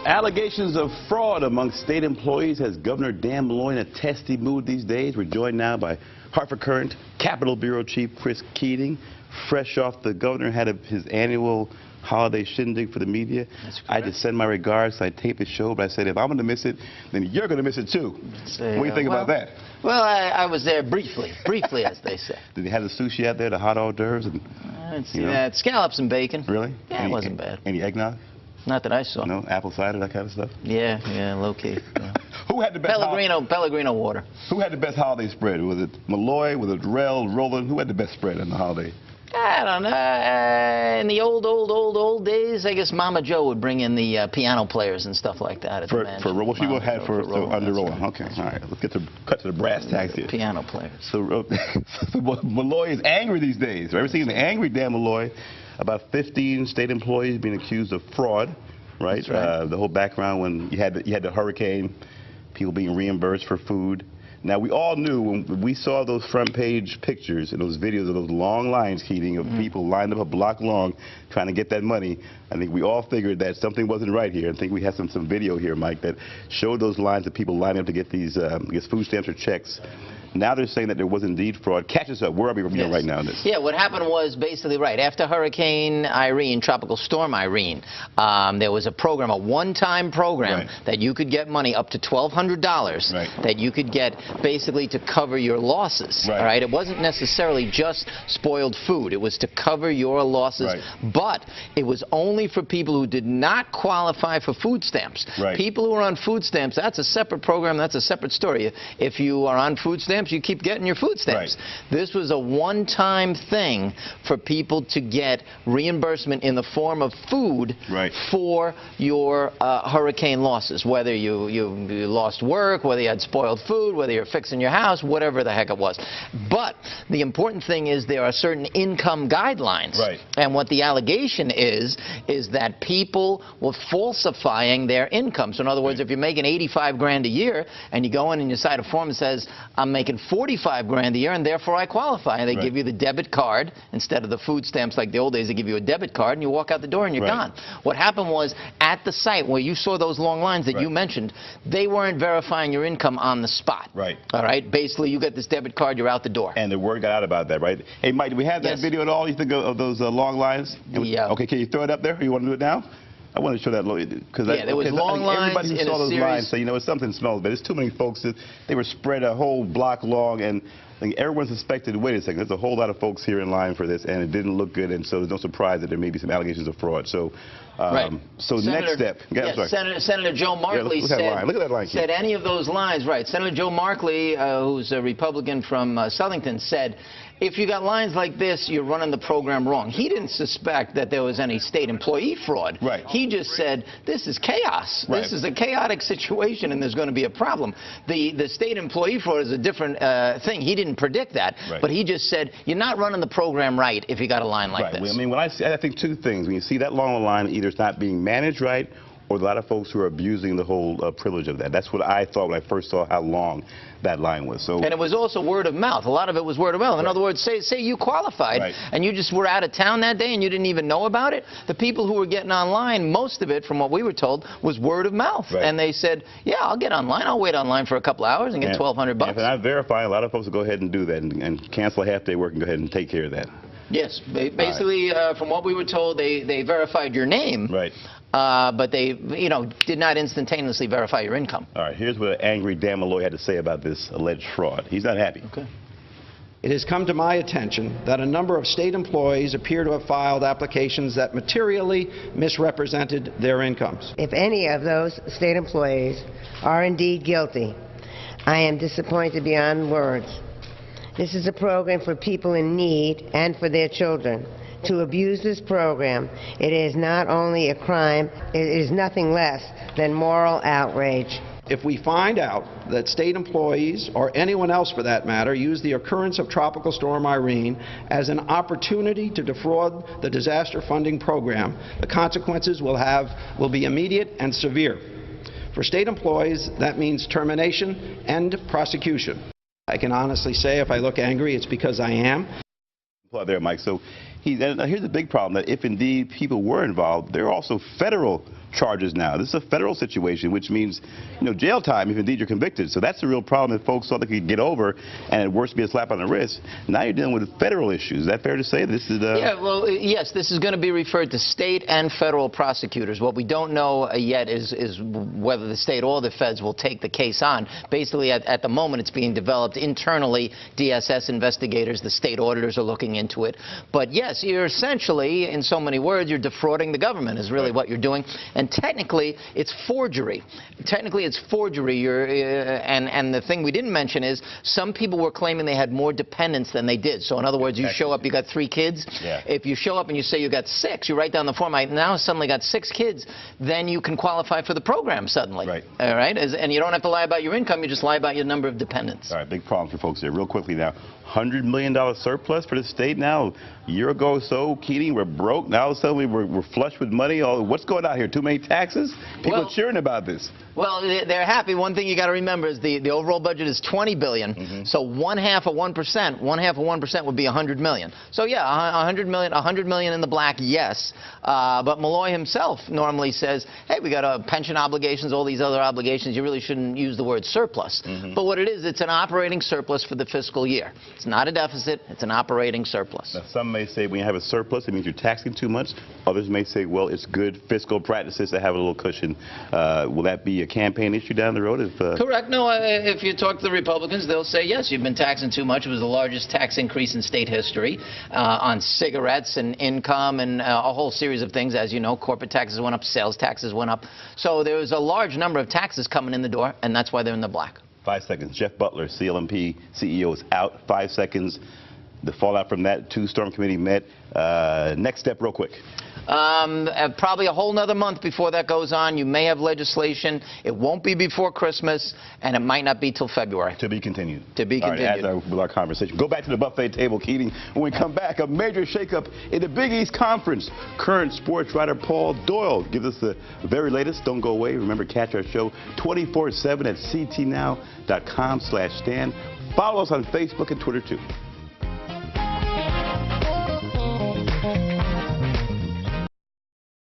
Allegations of fraud among state employees has Governor Dan Malloy in a testy mood these days. We're joined now by Hartford Courant Capitol Bureau Chief Chris Keating. Fresh off, the governor had his annual holiday shindig for the media. I just send my regards. I taped the show, but I said if I'm going to miss it, then you're going to miss it too. What do you think about that? Well, I was there briefly, as they say. Did they have the sushi out there, the hot hors d'oeuvres? And, I didn't see that. Scallops and bacon. Really? Yeah, it wasn't bad. Any eggnog? Not that I saw. No? Apple cider, that kind of stuff? Yeah, low-key. Yeah. Who had the best Pellegrino water. Who had the best holiday spread? Was it Malloy? Was it Drell, Rowland? Who had the best spread on the holiday? I don't know. In the old days, I guess Mama Joe would bring in the piano players and stuff like that. For what she had for under Rowland. Okay, all right. Let's cut to the brass tacks here. Piano players. So Malloy is angry these days. Ever seen the angry Dan Malloy? About 15 state employees being accused of fraud, right? That's right. The whole background when you had the hurricane, people being reimbursed for food. Now, we all knew when we saw those front page pictures and those videos of those long lines, Keating, of people lined up a block long trying to get that money. I think we all figured that something wasn't right here. I think we had some video here, Mike, that showed those lines of people lining up to get these food stamps or checks. Now they're saying that there was indeed fraud. Catch us up. Where are we right now in this? Yeah, what happened was basically after Hurricane Irene, Tropical Storm Irene, there was a program, a one-time program that you could get money up to $1,200 that you could get basically to cover your losses. All right, it wasn't necessarily just spoiled food. It was to cover your losses, but it was only for people who did not qualify for food stamps. People who are on food stamps, that's a separate program. That's a separate story. If you are on food stamps, you keep getting your food stamps. This was a one-time thing for people to get reimbursement in the form of food for your hurricane losses, whether you lost work, whether you had spoiled food, whether you're fixing your house, whatever the heck it was. But the important thing is there are certain income guidelines. And what the allegation is that people were falsifying their income. So in other words, if you're making 85 grand a year and you go in and you sign a form that says, I'm making 45 grand a year and therefore I qualify, and they give you the debit card instead of the food stamps like the old days. They give you a debit card and you walk out the door and you're gone. What happened was at the site where you saw those long lines that you mentioned, they weren't verifying your income on the spot. All right, basically you get this debit card, you're out the door. And the word got out about that, right? Hey Mike, do we have that video at all, you think, of those long lines? Yeah. Okay, can you throw it up there? You want to do it now? I want to show that because there was long lines. Everybody who saw those lines said, you know, something smells bad. There's too many folks that they were spread a whole block long, and I think everyone suspected, wait a second, there's a whole lot of folks here in line for this, and it didn't look good, and so there's no surprise that there may be some allegations of fraud. So, so next step. Senator Joe Markley said any of those lines, Senator Joe Markley, who's a Republican from Southington, said, if you got lines like this, you're running the program wrong. He didn't suspect that there was any state employee fraud. He just said, this is chaos. This is a chaotic situation, and there's going to be a problem. The state employee fraud is a different thing. He didn't predict that, but he just said, you're not running the program right if you got a line like this. I mean, I think two things. When you see that long a line, either it's not being managed right, or a lot of folks who are abusing the whole privilege of that. That's what I thought when I first saw how long that line was. So, and it was also word of mouth. A lot of it was word of mouth. In other words, say you qualified and you just were out of town that day and you didn't even know about it. The people who were getting online, most of it, from what we were told, was word of mouth. And they said, yeah, I'll get online. I'll wait online for a couple hours and get $1,200 bucks. And I verify, a lot of folks will go ahead and do that and cancel a half-day work and go ahead and take care of that. Yes, basically, from what we were told, they verified your name. But they, did not instantaneously verify your income. All right, here's what an angry Dan Malloy had to say about this alleged fraud. He's not happy. Okay. It has come to my attention that a number of state employees appear to have filed applications that materially misrepresented their incomes. If any of those state employees are indeed guilty, I am disappointed beyond words. This is a program for people in need and for their children. To abuse this program, it is not only a crime, it is nothing less than moral outrage. If we find out that state employees, or anyone else for that matter, use the occurrence of Tropical Storm Irene as an opportunity to defraud the disaster funding program, the consequences will be immediate and severe. For state employees, that means termination and prosecution. I can honestly say if I look angry, it's because I am. There, Mike. So here's the big problem, that if indeed people were involved, there are also federal charges now. This is a federal situation, which means, jail time if indeed you're convicted. So that's the real problem that folks thought they could get over, and at worst be a slap on the wrist. Now you're dealing with federal issues. Is that fair to say? This is Yeah, well, yes, this is going to be referred to state and federal prosecutors. What we don't know yet is whether the state or the feds will take the case on. Basically, at the moment, it's being developed internally. DSS investigators, the state auditors are looking into it. But yes, you're essentially, in so many words, you're defrauding the government is really what you're doing. And technically, it's forgery. Technically, it's forgery. And the thing we didn't mention is some people were claiming they had more dependents than they did. So in other words, you show up, you got 3 kids. Yeah. If you show up and you say you got 6, you write down the form, I now suddenly got 6 kids, then you can qualify for the program suddenly. Right. All right? And you don't have to lie about your income, you just lie about your number of dependents. All right, big problem for folks there. Real quickly now, $100 million surplus for the state now. A year ago or so, Keating, we're broke. Now all of a sudden we're flush with money. What's going on here? Too many taxes? People are cheering about this. Well, they're happy. One thing you got to remember is the overall budget is $20 billion. So 1/2 of 1% would be $100 million. So yeah, $100 million in the black, yes. But Malloy himself normally says, hey, we got pension obligations, all these other obligations. You really shouldn't use the word surplus. But what it is, it's an operating surplus for the fiscal year. It's not a deficit. It's an operating surplus. Now, some may say when you have a surplus, it means you're taxing too much. Others may say, well, it's good fiscal practices to have a little cushion. Will that be a campaign issue down the road? Correct. No, if you talk to the Republicans, they'll say, yes, you've been taxing too much. It was the largest tax increase in state history on cigarettes and income and a whole series of things. As you know, corporate taxes went up, sales taxes went up. So there was a large number of taxes coming in the door, and that's why they're in the black. 5 seconds. Jeff Butler, CLMP CEO, is out. 5 seconds. The fallout from that, 2 Storm Committee met. Next step, real quick. Probably a whole nother month before that goes on. You may have legislation. It won't be before Christmas, and it might not be till February. To be continued. To be continued. All right, with our conversation. Go back to the buffet table, Keating. When we come back, a major shakeup in the Big East Conference. Current sports writer Paul Doyle gives us the very latest. Don't go away. Remember, catch our show 24/7 at ctnow.com/stand. Follow us on Facebook and Twitter, too.